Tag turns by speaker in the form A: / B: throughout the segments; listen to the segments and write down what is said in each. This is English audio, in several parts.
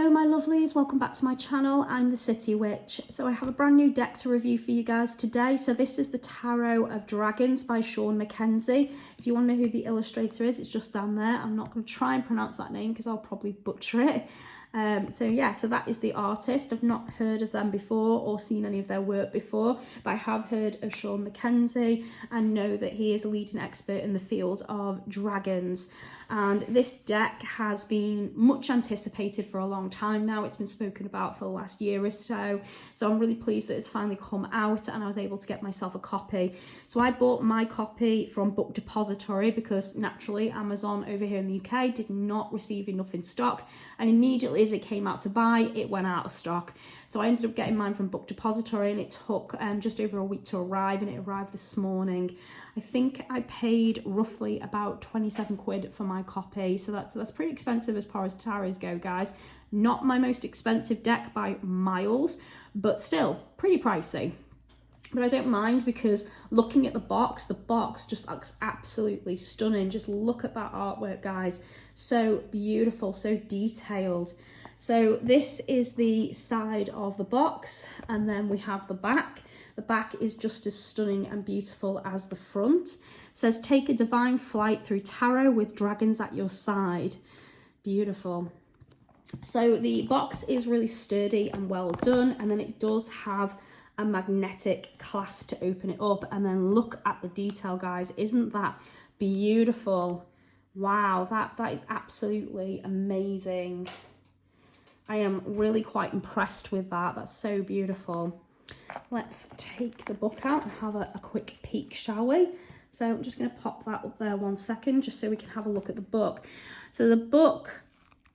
A: Hello my lovelies, welcome back to my channel. I'm the City Witch. So I have a brand new deck to review for you guys today. So this is the Tarot of Dragons by Shawn MacKenzie. If you want to know who the illustrator is, it's just down there. I'm not going to try and pronounce that name because I'll probably butcher it. So that is the artist. I've not heard of them before or seen any of their work before, but I have heard of Shawn MacKenzie and know that he is a leading expert in the field of dragons. And this deck has been much anticipated for a long time now. It's been spoken about for the last year or so. So I'm really pleased that it's finally come out and I was able to get myself a copy. So I bought my copy from Book Depository because naturally Amazon over here in the UK did not receive enough in stock. And immediately as it came out to buy, it went out of stock. So I ended up getting mine from Book Depository and it took just over a week to arrive, and it arrived this morning. I think I paid roughly about 27 quid for my copy. So that's pretty expensive as far as tarots go, guys. Not my most expensive deck by miles, but still pretty pricey. But I don't mind because looking at the box just looks absolutely stunning. Just look at that artwork, guys. So beautiful, so detailed. So this is the side of the box, and then we have the back. The back is just as stunning and beautiful as the front. It says, take a divine flight through tarot with dragons at your side. Beautiful. So the box is really sturdy and well done, and then it does have a magnetic clasp to open it up. And then look at the detail, guys. Isn't that beautiful? Wow, that is absolutely amazing. I am really quite impressed with that. That's so beautiful. Let's take the book out and have a quick peek, shall we? So I'm just going to pop that up there 1 second just so we can have a look at the book. So the book,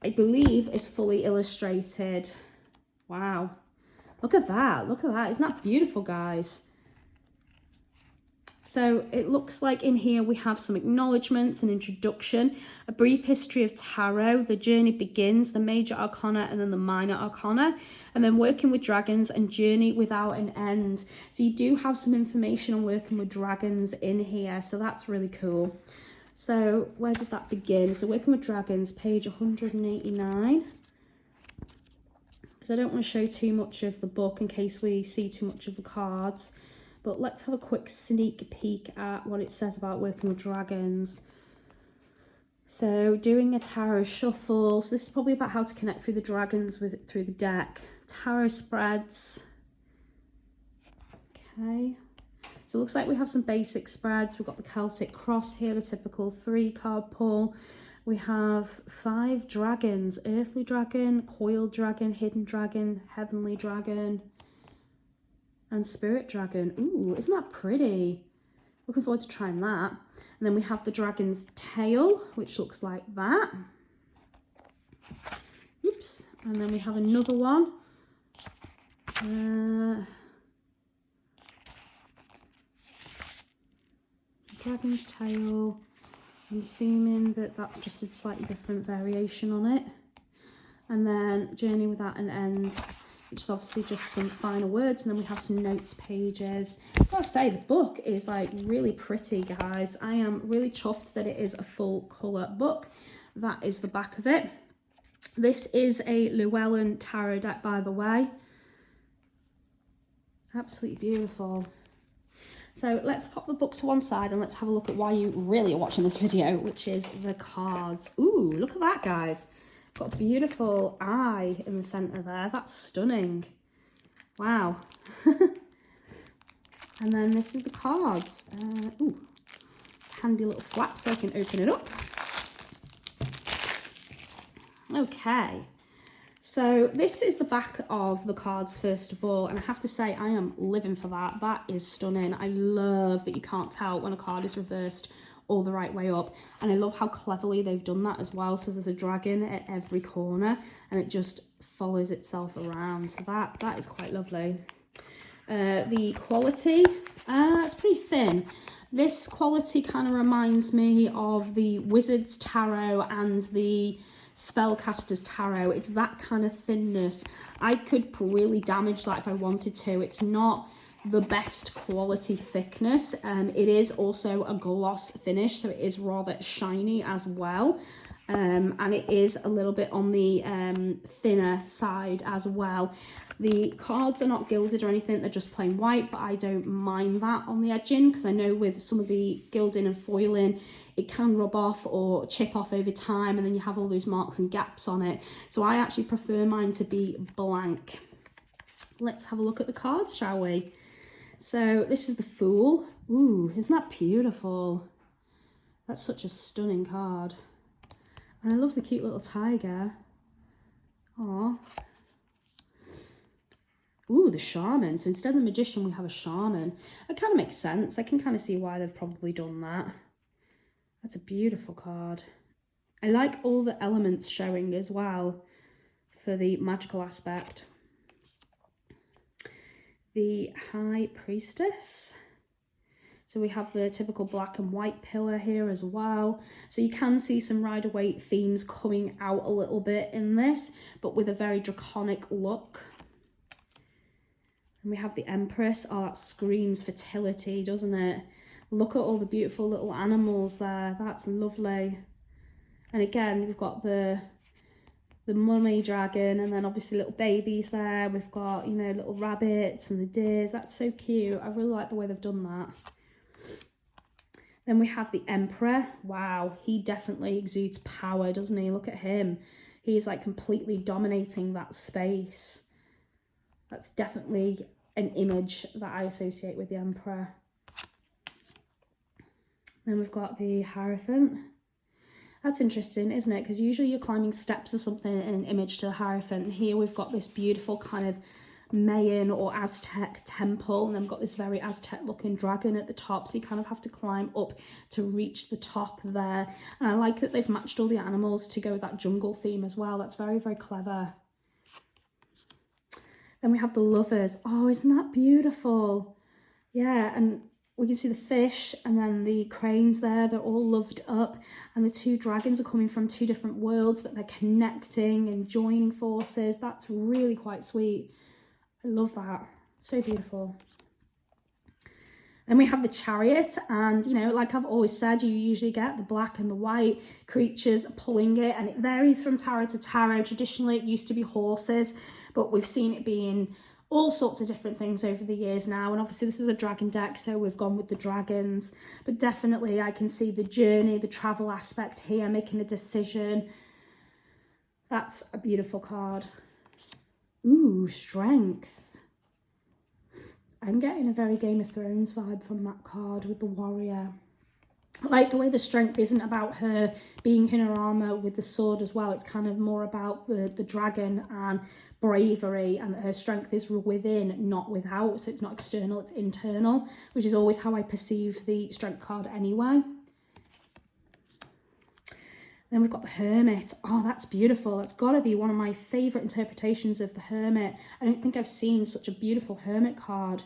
A: I believe, is fully illustrated. Wow. Look at that. Look at that. Isn't that beautiful, guys? So it looks like in here we have some acknowledgements, an introduction, a brief history of tarot, the journey begins, the major arcana and then the minor arcana, and then working with dragons and journey without an end. So you do have some information on working with dragons in here, so that's really cool. So where did that begin? So working with dragons, page 189. Because I don't want to show too much of the book in case we see too much of the cards. But let's have a quick sneak peek at what it says about working with dragons. So doing a tarot shuffle. So this is probably about how to connect through the dragons through the deck. Tarot spreads. Okay. So it looks like we have some basic spreads. We've got the Celtic cross here, the typical 3-card pull. We have 5 dragons: earthly dragon, coiled dragon, hidden dragon, heavenly dragon, and spirit dragon. Ooh, isn't that pretty? Looking forward to trying that. And then we have the dragon's tail, which looks like that. Oops. And then we have another one. Dragon's tail. I'm assuming that that's just a slightly different variation on it. And then journey without an end, which is obviously just some final words. And then we have some notes pages. I've got to say, the book is like really pretty, guys. I am really chuffed that it is a full colour book. That is the back of it. This is a Llewellyn tarot deck, by the way. Absolutely beautiful. So let's pop the book to one side and let's have a look at why you really are watching this video, which is the cards. Ooh, look at that, guys. Got a beautiful eye in the centre there. That's stunning. Wow. And then this is the cards. Ooh, it's a handy little flap so I can open it up. Okay. So this is the back of the cards, first of all, and I have to say I am living for that. That is stunning. I love that you can't tell when a card is reversed all the right way up, and I love how cleverly they've done that as well. So there's a dragon at every corner and it just follows itself around. So that is quite lovely. The quality, it's pretty thin. This quality kind of reminds me of the Wizard's Tarot and the Spellcaster's Tarot. It's that kind of thinness. I could really damage that if I wanted to. It's not the best quality thickness. It is also a gloss finish, so it is rather shiny as well. and it is a little bit on the thinner side as well. The cards are not gilded or anything, they're just plain white, but I don't mind that on the edging, because I know with some of the gilding and foiling, it can rub off or chip off over time, and then you have all those marks and gaps on it. So I actually prefer mine to be blank. Let's have a look at the cards, shall we? So this is the Fool. Ooh, isn't that beautiful? That's such a stunning card. And I love the cute little tiger. Aww. Ooh, the Shaman. So instead of the Magician, we have a Shaman. That kind of makes sense. I can kind of see why they've probably done that. That's a beautiful card. I like all the elements showing as well for the magical aspect. The High Priestess. So we have the typical black and white pillar here as well. So you can see some Rider-Waite themes coming out a little bit in this, but with a very draconic look. And we have the Empress. Oh, that screams fertility, doesn't it? Look at all the beautiful little animals there. That's lovely. And again, we've got the mummy dragon, and then obviously little babies there. We've got, you know, little rabbits and the deers. That's so cute. I really like the way they've done that. Then we have the Emperor. Wow, he definitely exudes power, doesn't he? Look at him. He's like completely dominating that space. That's definitely an image that I associate with the Emperor. Then we've got the Hierophant. That's interesting, isn't it? Because usually you're climbing steps or something in an image to the Hierophant. And here we've got this beautiful kind of Mayan or Aztec temple, and then we've got this very Aztec looking dragon at the top, so you kind of have to climb up to reach the top there. And I like that they've matched all the animals to go with that jungle theme as well. That's very, very clever. Then we have the Lovers. Oh, isn't that beautiful? Yeah, and we can see the fish and then the cranes there. They're all loved up, and the two dragons are coming from two different worlds, but they're connecting and joining forces. That's really quite sweet. I love that. So beautiful. Then we have the Chariot, and you know, like I've always said, you usually get the black and the white creatures pulling it, and it varies from tarot to tarot. Traditionally it used to be horses, but we've seen it being all sorts of different things over the years now, and obviously this is a dragon deck, so we've gone with the dragons. But definitely I can see the journey, the travel aspect here, making a decision. That's a beautiful card. Ooh, Strength. I'm getting a very Game of Thrones vibe from that card with the warrior. I like the way the strength isn't about her being in her armour with the sword as well. It's kind of more about the dragon and bravery, and that her strength is within, not without. So it's not external, it's internal, which is always how I perceive the strength card anyway. Then we've got the Hermit. Oh, that's beautiful. That's got to be one of my favourite interpretations of the Hermit. I don't think I've seen such a beautiful Hermit card.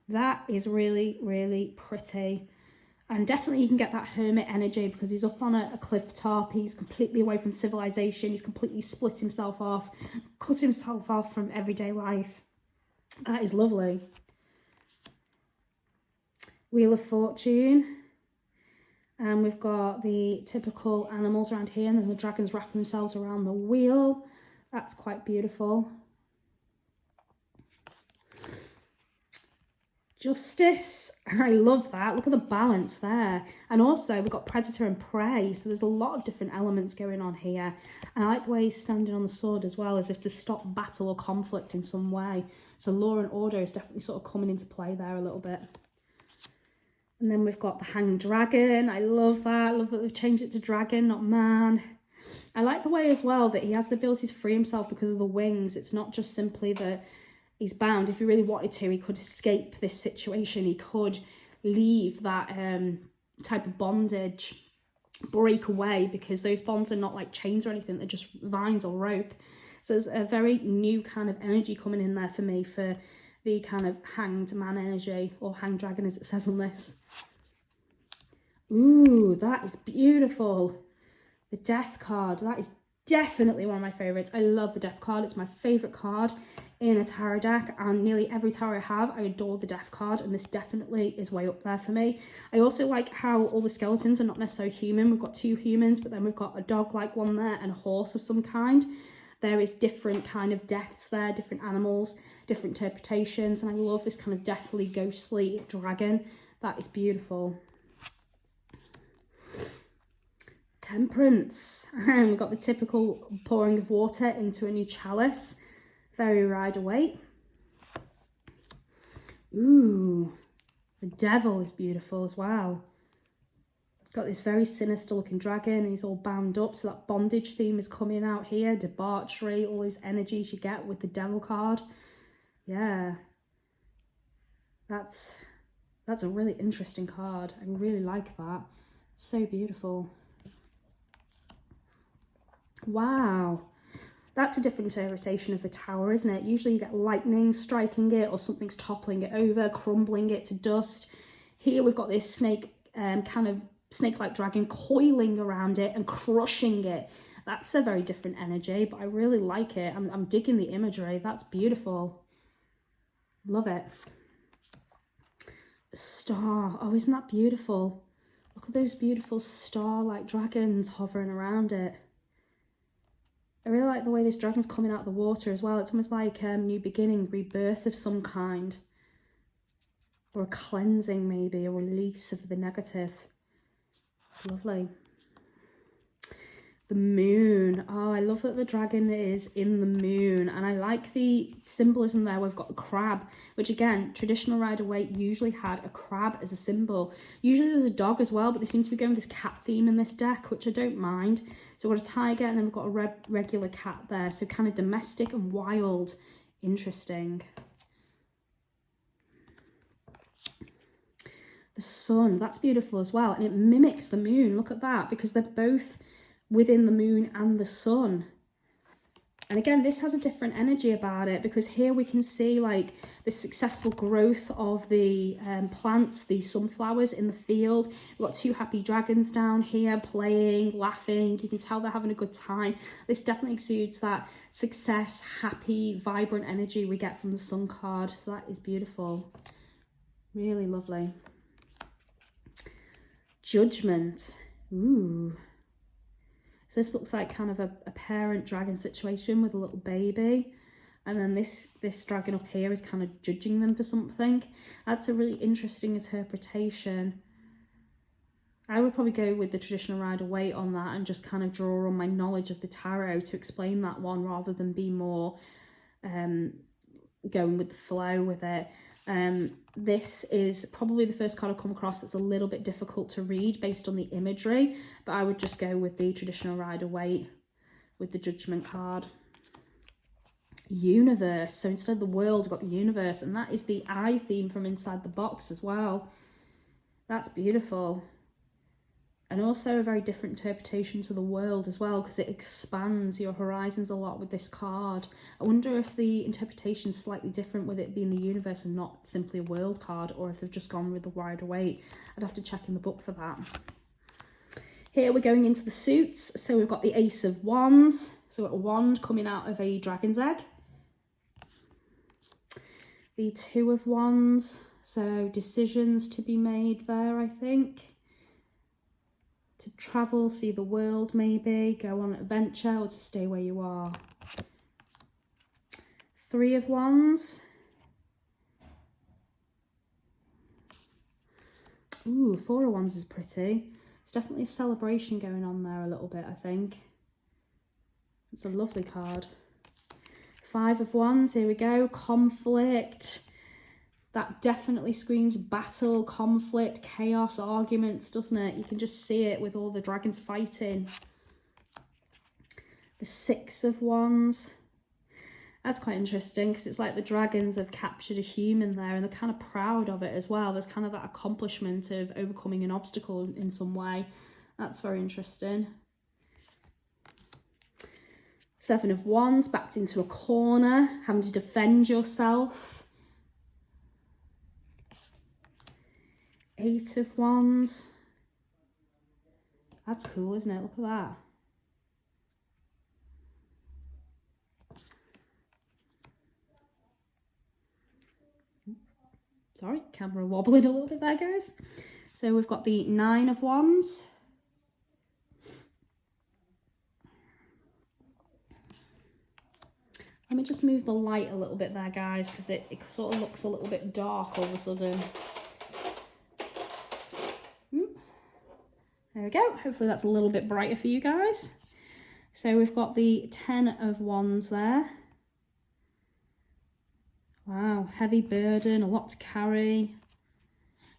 A: That is really, really pretty. And definitely you can get that Hermit energy because he's up on a cliff top. He's completely away from civilization. He's completely split himself off, cut himself off from everyday life. That is lovely. Wheel of Fortune. And we've got the typical animals around here, and then the dragons wrap themselves around the wheel. That's quite beautiful. Justice. I love that. Look at the balance there. And also we've got predator and prey, so there's a lot of different elements going on here. And I like the way he's standing on the sword as well, as if to stop battle or conflict in some way. So law and order is definitely sort of coming into play there a little bit. And then we've got the Hanged Dragon. I love that. I love that they've changed it to dragon, not man. I like the way as well that he has the ability to free himself because of the wings. It's not just simply that he's bound. If he really wanted to, he could escape this situation. He could leave that type of bondage, break away, because those bonds are not like chains or anything. They're just vines or rope. So there's a very new kind of energy coming in there for me for the kind of hanged man energy, or hanged dragon as it says on this. Ooh, that is beautiful. The Death card, that is definitely one of my favourites. I love the Death card. It's my favourite card in a tarot deck, and nearly every tarot I have, I adore the death card, and this definitely is way up there for me. I also like how all the skeletons are not necessarily human. We've got 2 humans, but then we've got a dog-like one there and a horse of some kind. There is different kind of deaths there, different animals, different interpretations, and I love this kind of deathly, ghostly dragon. That is beautiful. Temperance. And we've got the typical pouring of water into a new chalice. Very Rider-Waite. Ooh, the devil is beautiful as well. Got this very sinister looking dragon, and he's all bound up, so that bondage theme is coming out here. Debauchery, all those energies you get with the devil card. Yeah, that's a really interesting card. I really like that. It's so beautiful. Wow. That's a different interpretation of the tower, isn't it? Usually you get lightning striking it, or something's toppling it over, crumbling it to dust. Here we've got this snake, kind of snake-like dragon coiling around it and crushing it. That's a very different energy, but I really like it. I'm digging the imagery. That's beautiful. Love it. Star. Oh, isn't that beautiful? Look at those beautiful star-like dragons hovering around it. I really like the way this dragon's coming out of the water as well. It's almost like a new beginning, rebirth of some kind. Or a cleansing maybe, a release of the negative. Lovely. The moon. Oh, I love that the dragon is in the moon. And I like the symbolism there. We've got the crab, which again, traditional Rider-Waite usually had a crab as a symbol. Usually there was a dog as well, but they seem to be going with this cat theme in this deck, which I don't mind. So we've got a tiger, and then we've got a regular cat there. So kind of domestic and wild. Interesting. The sun, that's beautiful as well. And it mimics the moon. Look at that, because they're both within the moon and the sun. And again, this has a different energy about it, because here we can see like the successful growth of the plants, the sunflowers in the field. We've got 2 happy dragons down here playing, laughing. You can tell they're having a good time. This definitely exudes that success, happy, vibrant energy we get from the sun card. So that is beautiful. Really lovely. Judgment. Ooh. So this looks like kind of a parent dragon situation with a little baby. And then this dragon up here is kind of judging them for something. That's a really interesting interpretation. I would probably go with the traditional Rider-Waite on that and just kind of draw on my knowledge of the tarot to explain that one, rather than be more going with the flow with it. This is probably the first card I've come across that's a little bit difficult to read based on the imagery, but I would just go with the traditional Rider-Waite with the Judgment card. Universe. So instead of the world, we've got the universe, and that is the eye theme from inside the box as well. That's beautiful. And also a very different interpretation to the world as well, because it expands your horizons a lot with this card. I wonder if the interpretation is slightly different with it being the universe and not simply a world card, or if they've just gone with the Rider-Waite. I'd have to check in the book for that. Here we're going into the suits. So we've got the Ace of Wands. So a wand coming out of a dragon's egg. The Two of Wands. So decisions to be made there, I think. To travel, see the world maybe, go on an adventure, or to stay where you are. Three of Wands. Ooh, Four of Wands is pretty. It's definitely a celebration going on there a little bit, I think. It's a lovely card. Five of Wands, here we go, conflict. That definitely screams battle, conflict, chaos, arguments, doesn't it? You can just see it with all the dragons fighting. The Six of Wands. That's quite interesting, because it's like the dragons have captured a human there, and they're kind of proud of it as well. There's kind of that accomplishment of overcoming an obstacle in some way. That's very interesting. Seven of Wands, backed into a corner, having to defend yourself. Eight of Wands. That's cool, isn't it? Look at that. Sorry, camera wobbling a little bit there, guys. So we've got the 9 of Wands. Let me just move the light a little bit there, guys, because it sort of looks a little bit dark all of a sudden. There we go. Hopefully that's a little bit brighter for you guys. So we've got the 10 of Wands there. Wow, heavy burden, a lot to carry.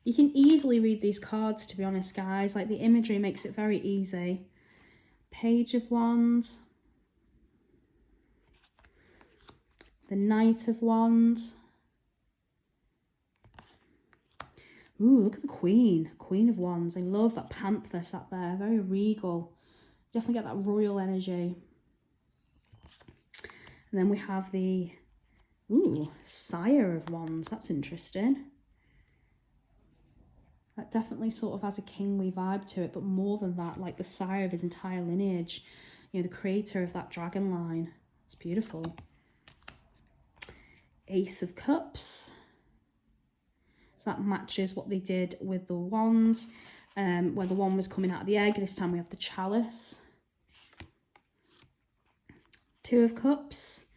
A: You can easily read these cards, to be honest, guys. Like, the imagery makes it very easy. Page of Wands. The Knight of Wands. Ooh, look at the Queen. Queen of Wands. I love that panther sat there. Very regal. Definitely get that royal energy. And then we have the, ooh, Sire of Wands. That's interesting. That definitely sort of has a kingly vibe to it, but more than that, like the sire of his entire lineage. You know, the creator of that dragon line. It's beautiful. Ace of Cups. So that matches what they did with the wands, where the one was coming out of the egg. This time we have the chalice. 2 of Cups.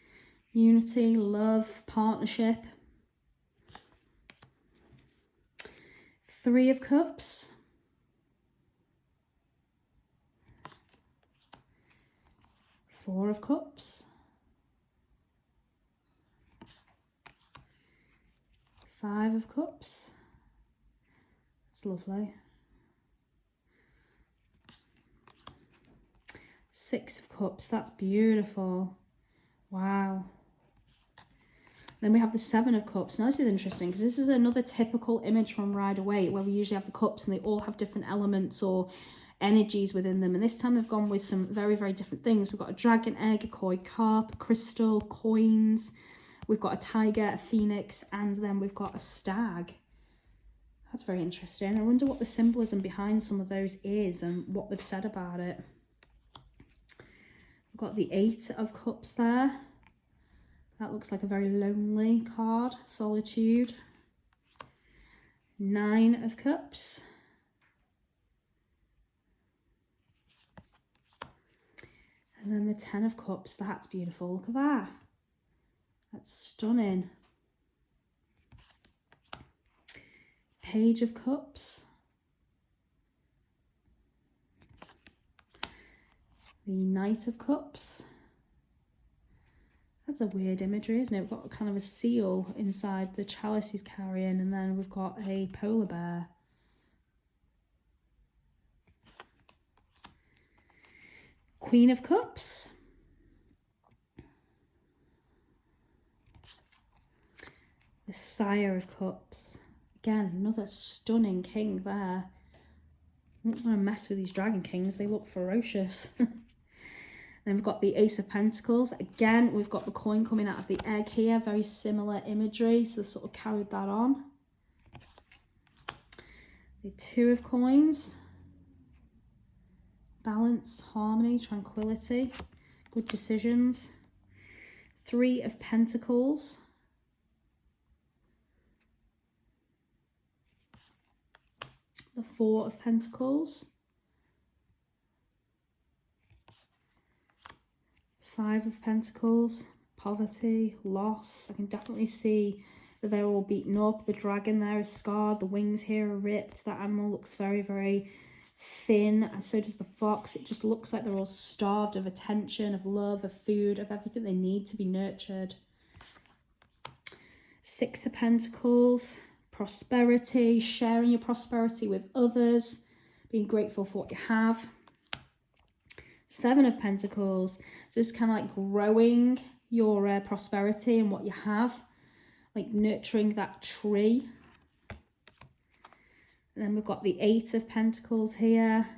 A: Unity, love, partnership. 3 of Cups. 4 of Cups. 5 of Cups. That's lovely. 6 of Cups. That's beautiful. Wow. Then we have the 7 of Cups. Now this is interesting because this is another typical image from Rider-Waite, where we usually have the cups and they all have different elements or energies within them. And this time they've gone with some very, very different things. We've got a dragon egg, a koi carp, a crystal, coins. We've got a tiger, a phoenix, and then we've got a stag. That's very interesting. I wonder what the symbolism behind some of those is and what they've said about it. We've got the 8 of Cups there. That looks like a very lonely card. Solitude. 9 of Cups. And then the 10 of Cups. That's beautiful. Look at that. That's stunning. Page of Cups. The Knight of Cups. That's a weird imagery, isn't it? We've got kind of a seal inside the chalice he's carrying, and then we've got a polar bear. Queen of Cups. The Sire of Cups. Again, another stunning king there. I don't want to mess with these dragon kings. They look ferocious. Then we've got the Ace of Pentacles. Again, we've got the coin coming out of the egg here. Very similar imagery. So they've sort of carried that on. The 2 of Coins. Balance, harmony, tranquility. Good decisions. 3 of Pentacles. The 4 of Pentacles. 5 of Pentacles. Poverty, loss. I can definitely see that they're all beaten up. The dragon there is scarred. The wings here are ripped. That animal looks very, very thin. And so does the fox. It just looks like they're all starved of attention, of love, of food, of everything they need to be nurtured. 6 of Pentacles. Prosperity, sharing your prosperity with others, being grateful for what you have. 7 of Pentacles. So this is kind of like growing your prosperity and what you have, like nurturing that tree. And then we've got the 8 of Pentacles here.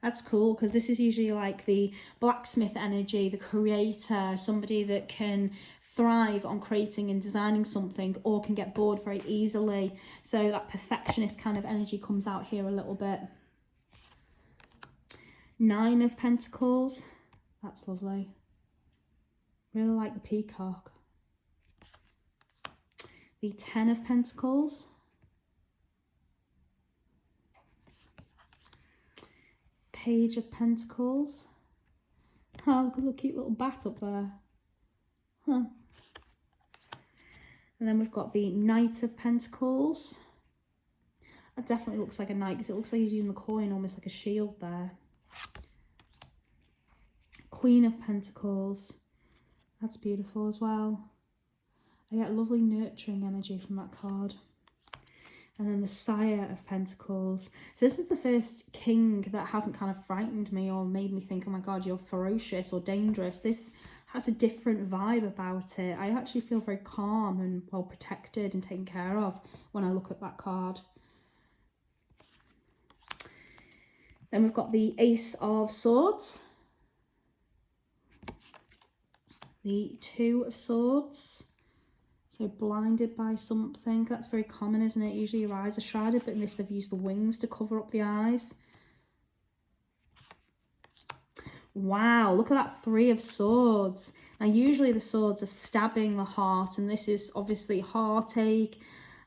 A: That's cool because this is usually like the blacksmith energy, the creator, somebody that can thrive on creating and designing something or can get bored very easily. So that perfectionist kind of energy comes out here a little bit. 9 of Pentacles. That's lovely. Really like the peacock. the Ten of Pentacles, Page of Pentacles. Oh, look at the cute little bat up there. Huh. And then we've got the Knight of Pentacles. That definitely looks like a knight because it looks like he's using the coin almost like a shield there. Queen of Pentacles. That's beautiful as well. I get a lovely nurturing energy from that card. And then the Sire of Pentacles. So this is the first king that hasn't kind of frightened me or made me think, oh my God, you're ferocious or dangerous. This has a different vibe about it. I actually feel very calm and well protected and taken care of when I look at that card. Then we've got the Ace of Swords. The Two of Swords. So blinded by something. That's very common, isn't it? Usually your eyes are shrouded, but in this they've used the wings to cover up the eyes. Wow, look at that Three of Swords. Now usually the swords are stabbing the heart, and this is obviously heartache.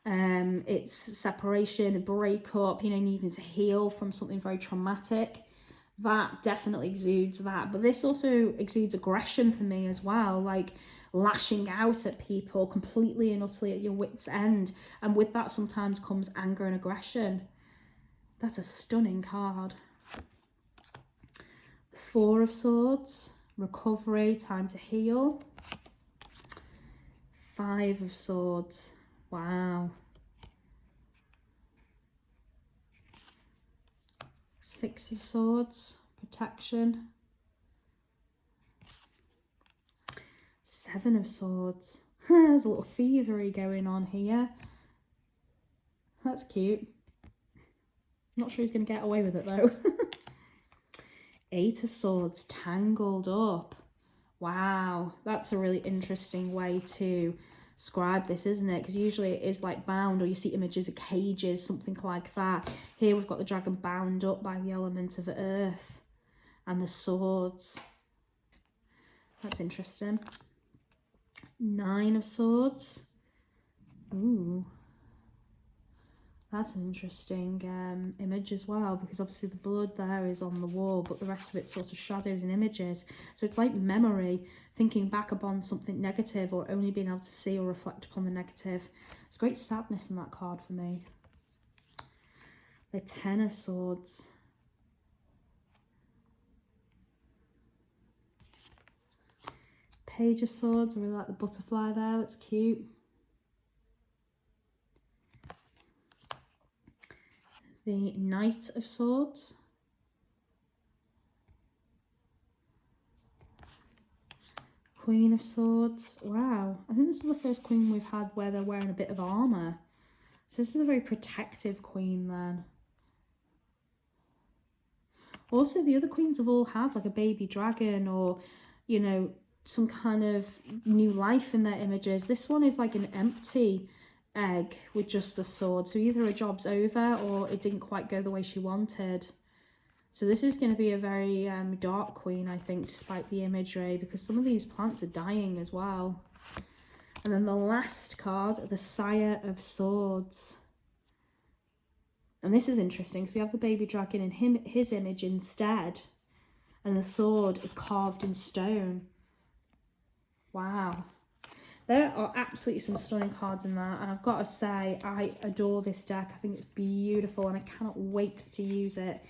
A: It's separation, a breakup, you know, needing to heal from something very traumatic. That definitely exudes that. But this also exudes aggression for me as well, like lashing out at people completely and utterly at your wit's end. And with that sometimes comes anger and aggression. That's a stunning card. Four of Swords, recovery, time to heal. Five of Swords, wow. Six of Swords, protection. Seven of Swords. There's a little thievery going on here. That's cute. Not sure he's going to get away with it though. Eight of Swords, tangled up. Wow, that's a really interesting way to describe this, isn't it? Because usually it is like bound, or you see images of cages, something like that. Here we've got the dragon bound up by the element of earth and the swords. That's interesting. Nine of Swords. Ooh. That's an interesting image as well, because obviously the blood there is on the wall, but the rest of it's sort of shadows and images. So it's like memory, thinking back upon something negative or only being able to see or reflect upon the negative. There's great sadness in that card for me. The Ten of Swords. Page of Swords. I really like the butterfly there. That's cute. The Knight of Swords. Queen of Swords. Wow. I think this is the first queen we've had where they're wearing a bit of armour. So this is a very protective queen then. Also, the other queens have all had like a baby dragon or, you know, some kind of new life in their images. This one is like an empty egg with just the sword. So either her job's over or it didn't quite go the way she wanted. So this is going to be a very dark queen, I think, despite the imagery, because some of these plants are dying as well. And then the last card, the Sire of Swords. And this is interesting because we have the baby dragon in his image instead, and the sword is carved in stone. Wow. There are absolutely some stunning cards in that, and I've got to say, I adore this deck. I think it's beautiful and I cannot wait to use it.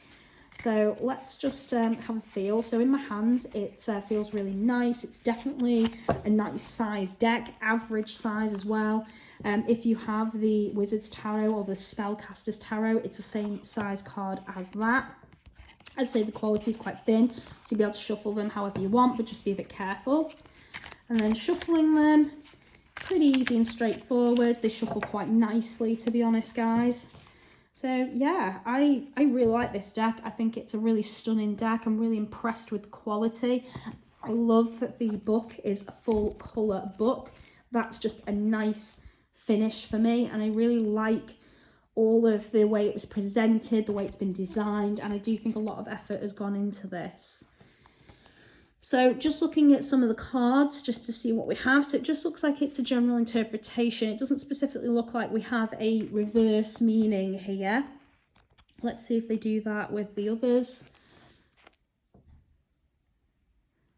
A: So let's just have a feel. So in my hands, it feels really nice. It's definitely a nice size deck, average size as well. If you have the Wizard's Tarot or the Spellcaster's Tarot, it's the same size card as that. I'd say the quality is quite thin, so you'll be able to shuffle them however you want, but just be a bit careful. And then shuffling them, pretty easy and straightforward. They shuffle quite nicely, to be honest, guys. So yeah, I really like this deck. I think it's a really stunning deck. I'm really impressed with the quality. I love that the book is a full colour book. That's just a nice finish for me, and I really like all of the way it was presented, the way it's been designed, and I do think a lot of effort has gone into this. So just looking at some of the cards just to see what we have. So it just looks like it's a general interpretation. It doesn't specifically look like we have a reverse meaning here. Let's see if they do that with the others.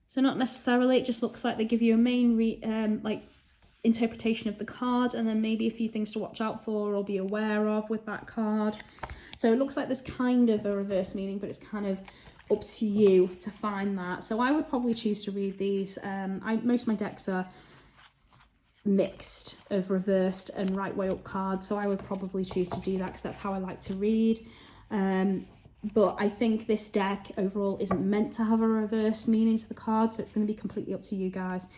A: So not necessarily, it just looks like they give you a main like interpretation of the card, and then maybe a few things to watch out for or be aware of with that card. So it looks like there's kind of a reverse meaning, but it's kind of up to you to find that. So I would probably choose to read these. Most of my decks are mixed of reversed and right way up cards, so I would probably choose to do that because that's how I like to read. But I think this deck overall isn't meant to have a reverse meaning to the card, so it's going to be completely up to you guys.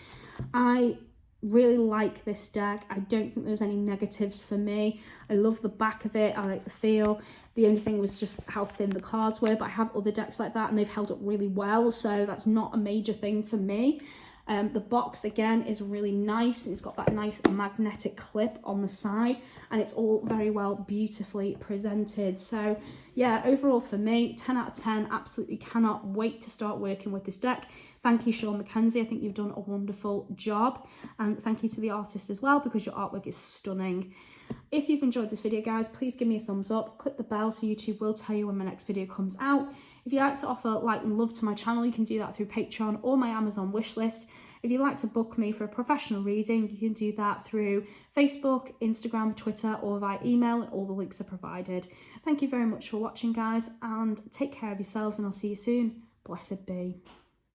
A: I really like this deck. I don't think there's any negatives for me. I love the back of it. I like the feel. The only thing was just how thin the cards were, but I have other decks like that and they've held up really well, so that's not a major thing for me. The box again is really nice. It's got that nice magnetic clip on the side and it's all very well beautifully presented. So yeah, overall for me, 10 out of 10. Absolutely cannot wait to start working with this deck. Thank you, Shawn MacKenzie. I think you've done a wonderful job, and thank you to the artist as well because your artwork is stunning. If you've enjoyed this video, guys, please give me a thumbs up. Click the bell so YouTube will tell you when my next video comes out. If you'd like to offer light and love to my channel, you can do that through Patreon or my Amazon wishlist. If you'd like to book me for a professional reading, you can do that through Facebook, Instagram, Twitter, or via email. All the links are provided. Thank you very much for watching, guys, and take care of yourselves, and I'll see you soon. Blessed be.